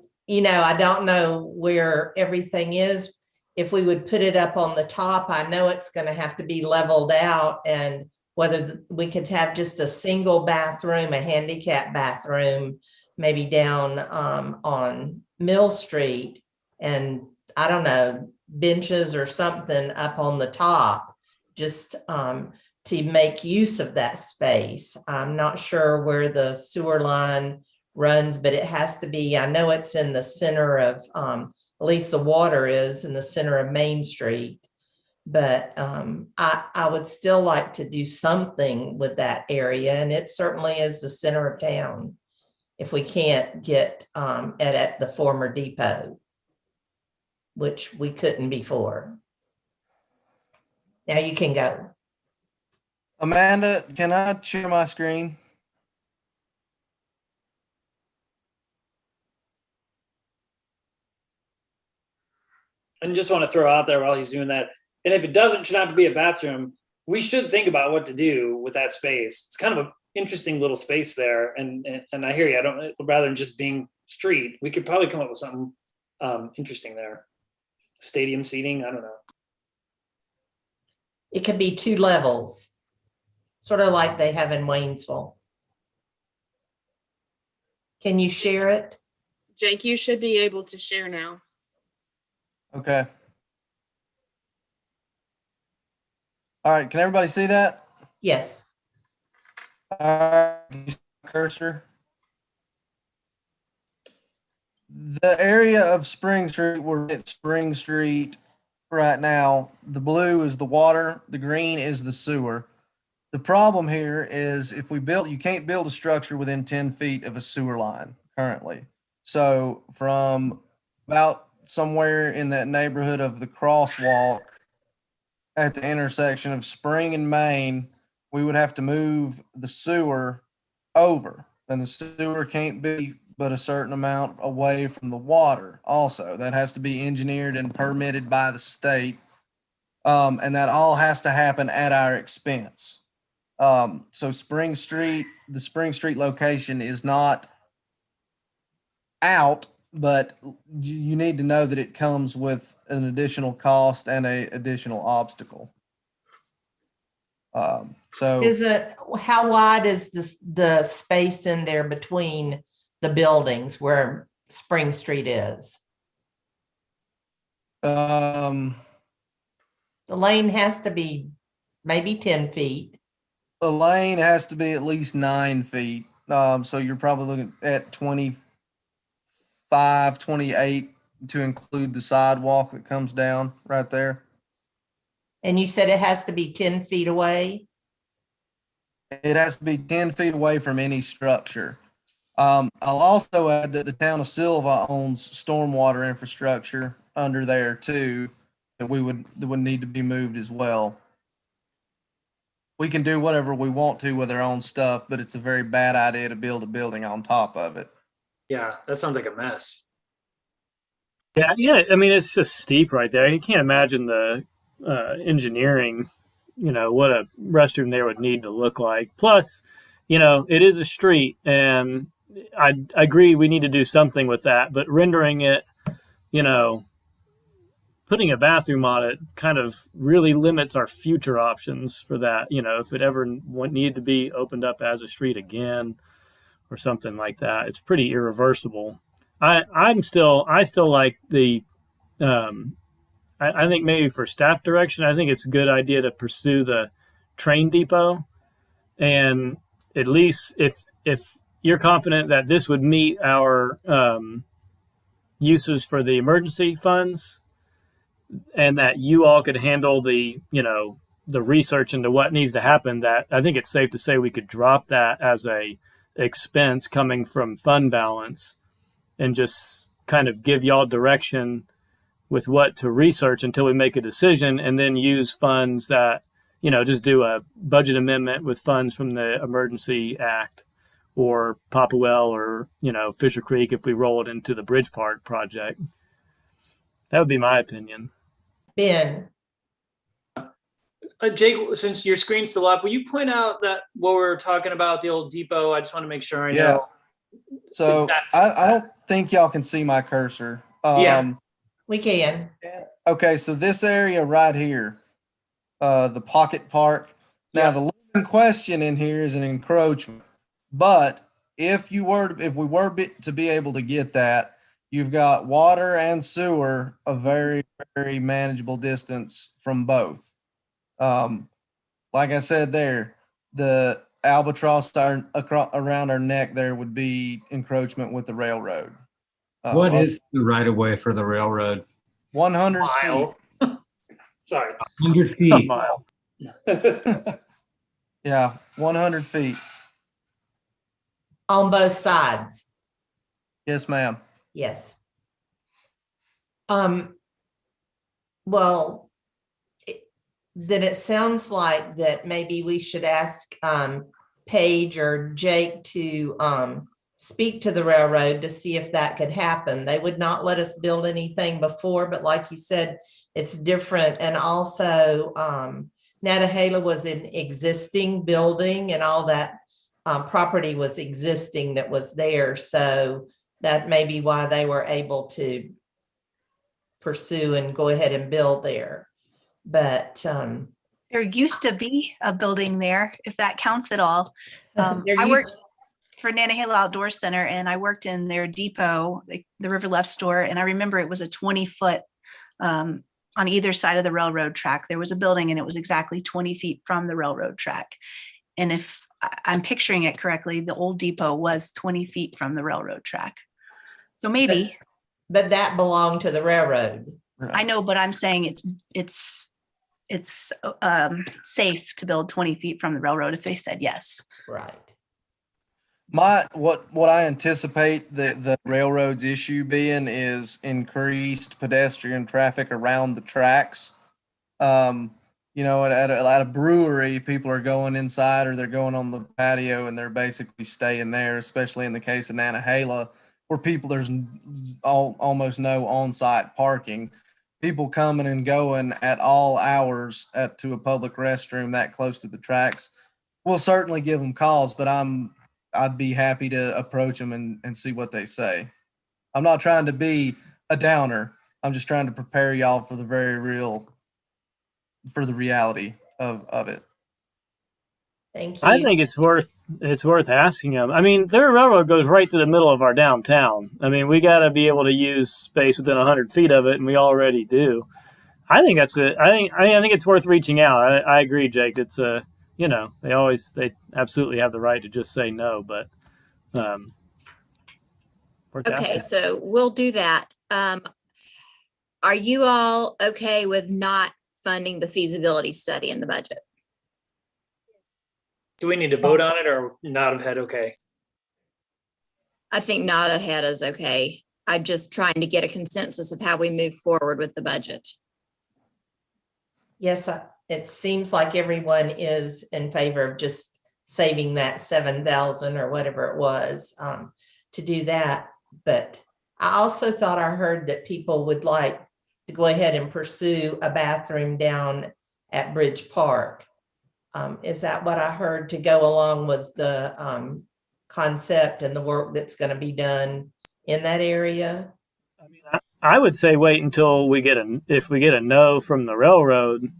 don't know where everything is. If we would put it up on the top, I know it's going to have to be leveled out, and whether we could have just a single bathroom, a handicap bathroom, maybe down on Mill Street, and I don't know, benches or something up on the top, just to make use of that space. I'm not sure where the sewer line runs, but it has to be, I know it's in the center of, at least the water is in the center of Main Street. But I would still like to do something with that area, and it certainly is the center of town if we can't get at the former depot, which we couldn't before. Now you can go. Amanda, can I share my screen? And just want to throw out there while he's doing that, and if it doesn't turn out to be a bathroom, we should think about what to do with that space. It's kind of interesting little space there. And I hear you. I don't, rather than just being street, we could probably come up with something interesting there. Stadium seating, I don't know. It could be 2 levels, sort of like they have in Waynesville. Can you share it? Jake, you should be able to share now. Okay. All right, can everybody see that? Yes. All right, can you see my cursor? The area of Spring Street, we're at Spring Street right now. The blue is the water, the green is the sewer. The problem here is if we build, you can't build a structure within 10 feet of a sewer line currently. So from about somewhere in that neighborhood of the crosswalk at the intersection of Spring and Main, we would have to move the sewer over. And the sewer can't be but a certain amount away from the water also. That has to be engineered and permitted by the state. And that all has to happen at our expense. So Spring Street, the Spring Street location is not out, but you need to know that it comes with an additional cost and a additional obstacle. So Is it, how wide is the space in there between the buildings where Spring Street is? um, The lane has to be maybe 10 feet. the lane has to be at least 9 feet. So you're probably looking at 25, 28 to include the sidewalk that comes down right there. And you said it has to be 10 feet away? It has to be 10 feet away from any structure. I'll also add that the town of Sylva owns stormwater infrastructure under there too, that would need to be moved as well. We can do whatever we want to with our own stuff, but it's a very bad idea to build a building on top of it. Yeah, that sounds like a mess. Yeah. I mean, it's just steep right there. You can't imagine the engineering, what a restroom there would need to look like. Plus, it is a street, and I agree we need to do something with that, but rendering it, putting a bathroom on it kind of really limits our future options for that. If it ever needed to be opened up as a street again or something like that, it's pretty irreversible. I still like the, I think maybe for staff direction, I think it's a good idea to pursue the train depot. And at least if you're confident that this would meet our uses for the emergency funds, and that you all could handle the research into what needs to happen, that I think it's safe to say we could drop that as a expense coming from fund balance and just kind of give y'all direction with what to research until we make a decision, and then use funds that, just do a budget amendment with funds from the Emergency Act or Popwell or, Fisher Creek if we roll it into the Bridge Park project. That would be my opinion. Ben, Jake, since your screen's still up, will you point out that what we're talking about, the old depot? I just want to make sure I know. Yeah. So Exactly. I don't think y'all can see my cursor. Yeah. we can. Okay, so this area right here, the pocket park. Now Yeah. the living question in here is an encroachment, but if we were to be able to get that, you've got water and sewer a very, very manageable distance from both. Like I said there, the albatross around our neck there would be encroachment with the railroad. What is the right of way for the railroad? 100 Mile. Sorry. 100 A feet. mile. feet. Yeah, 100 feet. On both sides. Yes, ma'am. Yes. Well, then it sounds like that maybe we should ask Paige or Jake to speak to the railroad to see if that could happen. They would not let us build anything before, but like you said, it's different. And also Natahala was an existing building and all that property was existing that was there. So that may be why they were able to pursue and go ahead and build there. But There used to be a building there, if that counts at all. there I used- worked for Nanahala Outdoor Center, and I worked in their depot, the River Left store, and I remember it was a 20-foot on either side of the railroad track. There was a building, and it was exactly 20 feet from the railroad track. And if I'm picturing it correctly, the old depot was 20 feet from the railroad track. So maybe. But that belonged to the railroad. I know, but I'm saying it's safe to build 20 feet from the railroad if they said yes. Right. What I anticipate the railroad's issue being is increased pedestrian traffic around the tracks. You know, at a brewery, people are going inside or they're going on the patio and they're basically staying there, especially in the case of Nanahala, where there's almost no on-site parking. People coming and going at all hours to a public restroom that close to the tracks. We'll certainly give them calls, but I'd be happy to approach them and see what they say. I'm not trying to be a downer. I'm just trying to prepare y'all for the reality of it. Thank you. I think it's worth asking them. I mean, their railroad goes right through the middle of our downtown. I mean, we got to be able to use space within 100 feet of it, and we already do. I think that's it. I think it's worth reaching out. I agree, Jake. It's they absolutely have the right to just say no, but Okay, so we'll do that. Are you all okay with not funding the feasibility study in the budget? Do we need to vote on it or nod of head okay? I think nod ahead is okay. I'm just trying to get a consensus of how we move forward with the budget. Yes, it seems like everyone is in favor of just saving that 7,000 or whatever it was to do that. But I also thought I heard that people would like to go ahead and pursue a bathroom down at Bridge Park. Is that what I heard, to go along with the concept and the work that's going to be done in that area? I mean, I would say wait until if we get a no from the railroad,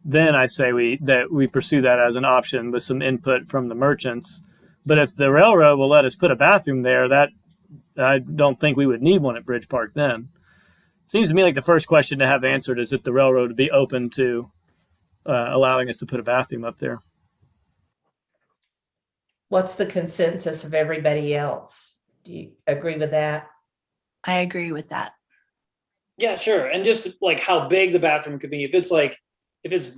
then I say we pursue that as an option with some input from the merchants. But if the railroad will let us put a bathroom there, that I don't think we would need one at Bridge Park then. Seems to me like the first question to have answered is if the railroad would be open to allowing us to put a bathroom up there. What's the consensus of everybody else? Do you agree with that? I agree with that. Yeah, sure. And just like how big the bathroom could be. If it's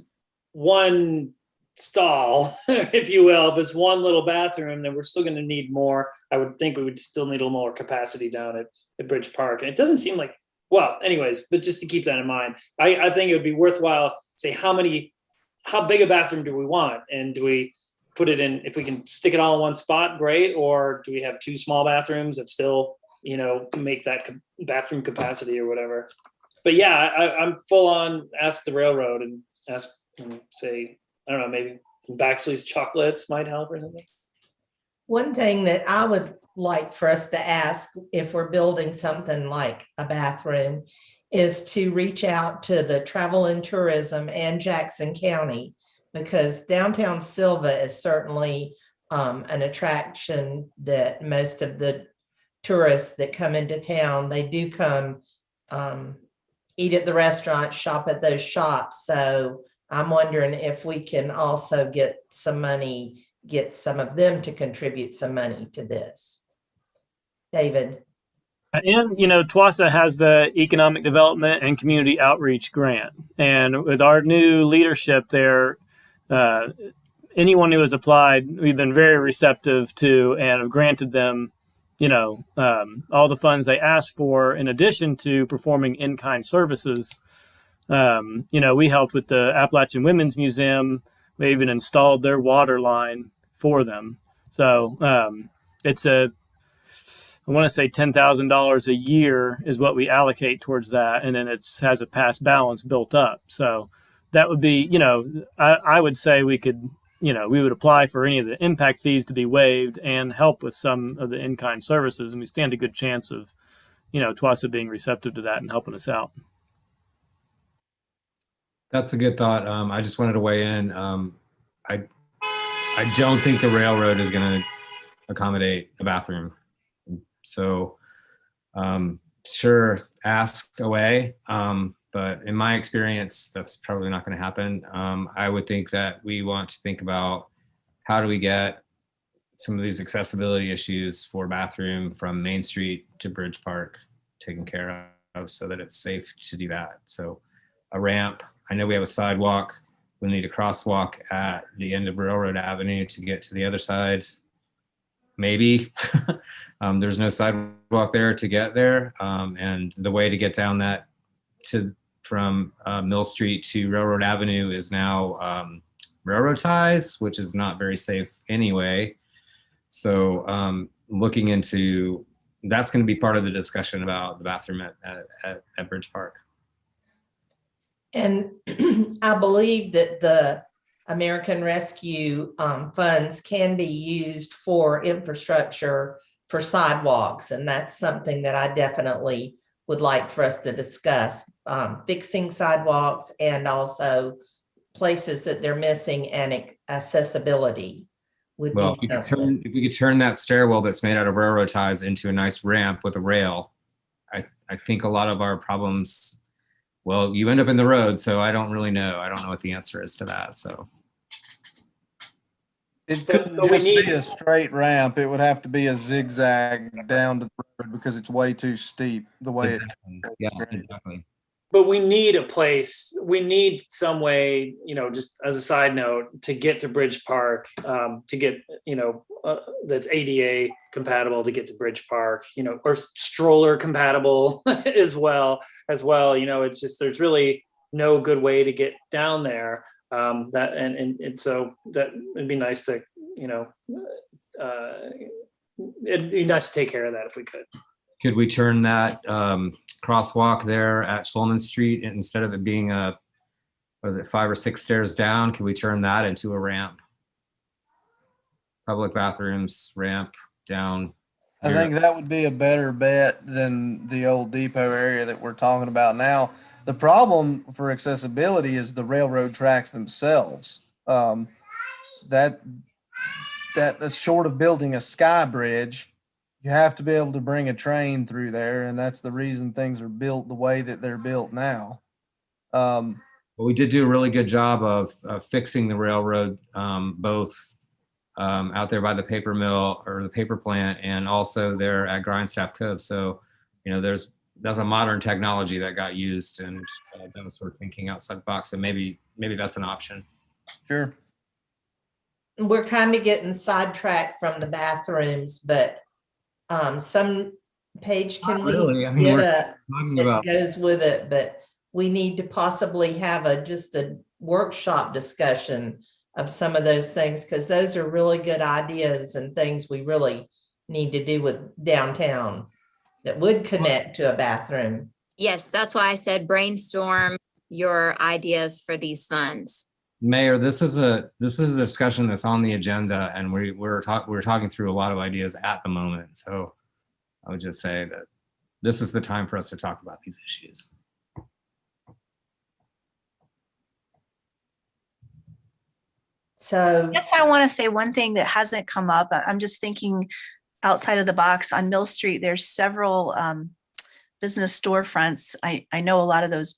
one stall, if you will, if it's one little bathroom, then we're still going to need more. I would think we would still need a little more capacity down at Bridge Park. And it doesn't seem like, well, anyways, but just to keep that in mind, I think it would be worthwhile, say how big a bathroom do we want? And do we put it in, if we can stick it all in one spot, great. Or do we have two small bathrooms that still, make that bathroom capacity or whatever? But yeah, I'm full on ask the railroad and ask and say, I don't know, maybe Baxley's chocolates might help or something. One thing that I would like for us to ask if we're building something like a bathroom is to reach out to the Travel and Tourism and Jackson County, because downtown Sylva is certainly an attraction that most of the tourists that come into town, they do come eat at the restaurant, shop at those shops. So I'm wondering if we can also get some of them to contribute some money to this. David. And, TWASA has the Economic Development and Community Outreach Grant. And with our new leadership there, anyone who has applied, we've been very receptive to and have granted them, all the funds they asked for, in addition to performing in-kind services. We helped with the Appalachian Women's Museum. We even installed their water line for them. So it's I want to say $10,000 a year is what we allocate towards that. And then it has a past balance built up. So that would be, I would say we could we would apply for any of the impact fees to be waived and help with some of the in-kind services. And we stand a good chance of, TWASA being receptive to that and helping us out. That's a good thought. I just wanted to weigh in. I don't think the railroad is going to accommodate a bathroom. So sure, ask away. But in my experience, that's probably not going to happen. I would think that we want to think about how do we get some of these accessibility issues for bathroom from Main Street to Bridge Park taken care of so that it's safe to do that. So a ramp, I know we have a sidewalk. We need a crosswalk at the end of Railroad Avenue to get to the other side. Maybe. There's no sidewalk there to get there. And the way to get down that from Mill Street to Railroad Avenue is now railroad ties, which is not very safe anyway. So looking into, that's going to be part of the discussion about the bathroom at Bridge Park. And I believe that the American Rescue funds can be used for infrastructure for sidewalks. And that's something that I definitely would like for us to discuss, fixing sidewalks and also places that they're missing and accessibility. Well, if we could turn that stairwell that's made out of railroad ties into a nice ramp with a rail, I think a lot of our problems, well, you end up in the road, so I don't really know. I don't know what the answer is to that. So it couldn't just be a straight ramp. It would have to be a zigzag down to the road because it's way too steep the way exactly. But we need a place, we need some way, just as a side note, to get to Bridge Park, to get, that's ADA compatible to get to Bridge Park, or stroller compatible as well. It's just, there's really no good way to get down there. So that it'd be nice to, it'd be nice to take care of that if we could. Could we turn that crosswalk there at Schulman Street, and instead of it being 5 or 6 stairs down, can we turn that into a ramp? Public bathrooms, ramp down. I think that would be a better bet than the old depot area that we're talking about now. The problem for accessibility is the railroad tracks themselves. That's short of building a sky bridge. You have to be able to bring a train through there, and that's the reason things are built the way that they're built now. Well, we did do a really good job of fixing the railroad, both out there by the paper mill or the paper plant, and also there at Grindstaff Cove. So, that's a modern technology that got used, and that was sort of thinking outside the box. So maybe that's an option. Sure. We're kind of getting sidetracked from the bathrooms, but some page can really. we get That goes with it, but we need to possibly have just a workshop discussion of some of those things, because those are really good ideas and things we really need to do with downtown that would connect to a bathroom. Yes, that's why I said brainstorm your ideas for these funds. Mayor, this is a discussion that's on the agenda, and we're talking through a lot of ideas at the moment. So I would just say that this is the time for us to talk about these issues. So Yes, I want to say one thing that hasn't come up. I'm just thinking outside of the box. On Mill Street, there's several business storefronts. I know a lot of those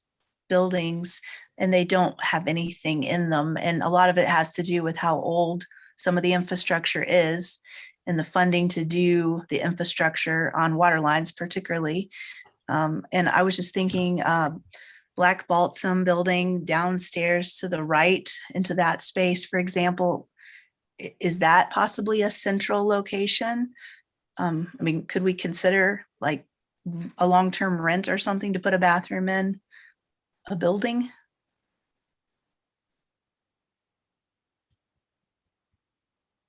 buildings, and they don't have anything in them. And a lot of it has to do with how old some of the infrastructure is and the funding to do the infrastructure on water lines particularly. And I was just thinking Black Balsam building downstairs to the right into that space, for example, is that possibly a central location? Could we consider like a long-term rent or something to put a bathroom in a building?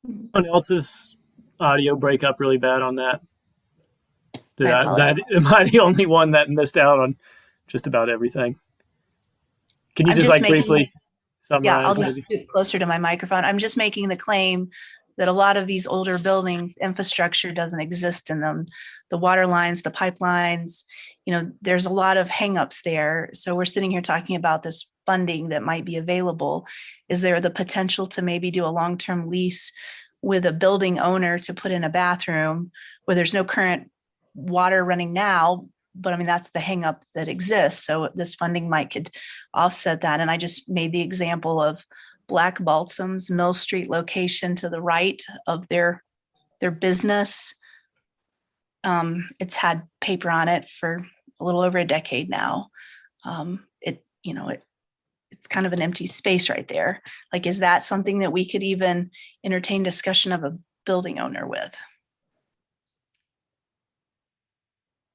Anyone else's audio break up really bad on that? Am I the only one that missed out on just about everything? Can you just like briefly Yeah, I'll summarize just maybe? get closer to my microphone. I'm just making the claim that a lot of these older buildings, infrastructure doesn't exist in them. The water lines, the pipelines, there's a lot of hangups there. So we're sitting here talking about this funding that might be available. Is there the potential to maybe do a long-term lease with a building owner to put in a bathroom where there's no current water running now? But I mean, that's the hangup that exists. So this funding could offset that. And I just made the example of Black Balsam's Mill Street location to the right of their business. It's had paper on it for a little over a decade now. It's kind of an empty space right there. Like, is that something that we could even entertain discussion of a building owner with?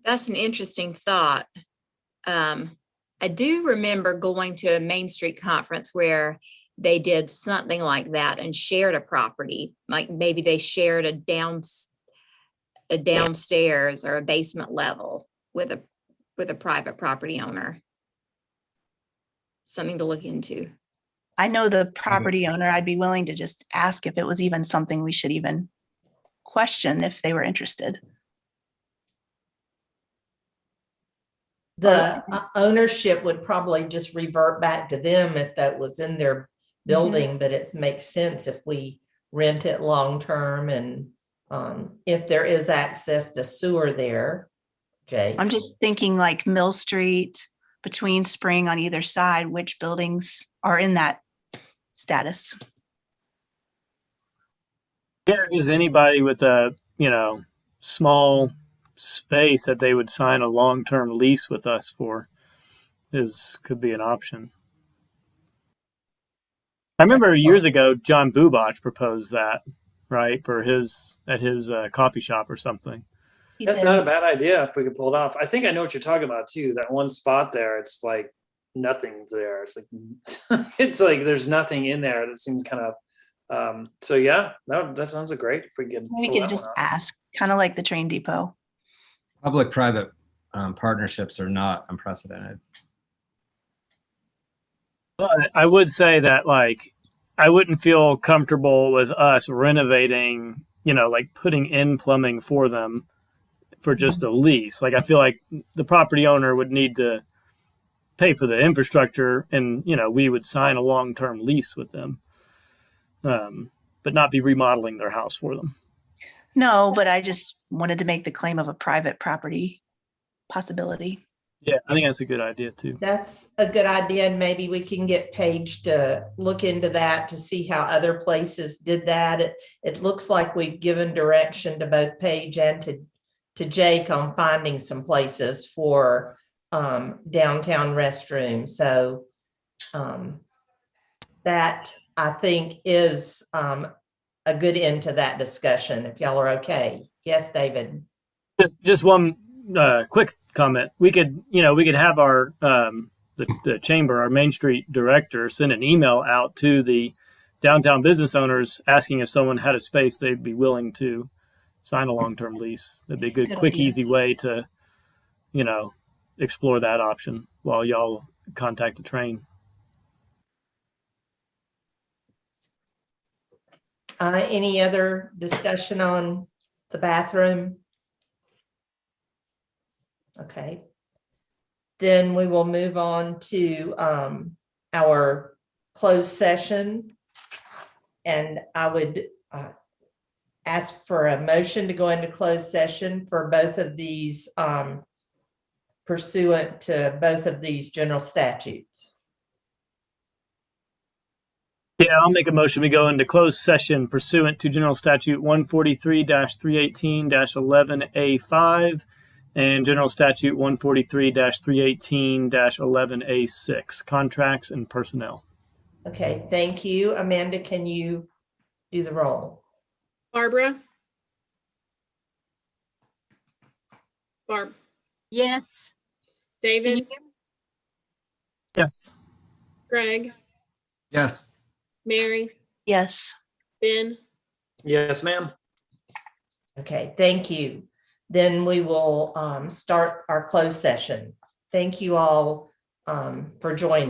That's an interesting thought. I do remember going to a Main Street conference where they did something like that and shared a property, like maybe they shared a downstairs or a basement level with a private property owner. Something to look into. I know the property owner. I'd be willing to just ask if it was even something we should even question if they were interested. The ownership would probably just revert back to them if that was in their building, but it makes sense if we rent it long-term and if there is access to sewer there. Jay, I'm just thinking like Mill Street, between Spring on either side, which buildings are in that status? There is anybody with a, small space that they would sign a long-term lease with us for could be an option. I remember years ago, John Bubach proposed that, right, at his coffee shop or something. That's not a bad idea if we could pull it off. I think I know what you're talking about too. That one spot there, it's like nothing's there. It's like it's like there's nothing in there. That seems kind of so yeah, that sounds great if we could. We could just ask, kind of like the train depot. Public-private partnerships are not unprecedented. But I would say that, like, I wouldn't feel comfortable with us renovating, like putting in plumbing for them for just a lease. Like, I feel like the property owner would need to pay for the infrastructure and, we would sign a long-term lease with them, but not be remodeling their house for them. No, but I just wanted to make the claim of a private property possibility. Yeah, I think that's a good idea too. that's a good idea, and maybe we can get Paige to look into that to see how other places did that. It looks like we've given direction to both Paige and to Jake on finding some places for downtown restrooms. So that I think is a good end to that discussion, if y'all are okay. Yes, David. Just one quick comment. We could have our the chamber, our Main Street director, send an email out to the downtown business owners asking if someone had a space they'd be willing to sign a long-term lease. That'd be a good, quick, easy way to, explore that option while y'all contact the train. Any other discussion on the bathroom? Okay. Then we will move on to our closed session. And I would ask for a motion to go into closed session for both of these pursuant to both of these general statutes. Yeah, I'll make a motion. We go into closed session pursuant to General Statute 143-318-11A5 and General Statute 143-318-11A6, contracts and personnel. Okay, thank you. Amanda, can you do the roll? Barbara? Barb? Yes. David? Yes. Greg? Yes. Mary? Yes. Ben? Yes, ma'am. Okay, thank you. Then we will start our closed session. Thank you all for joining.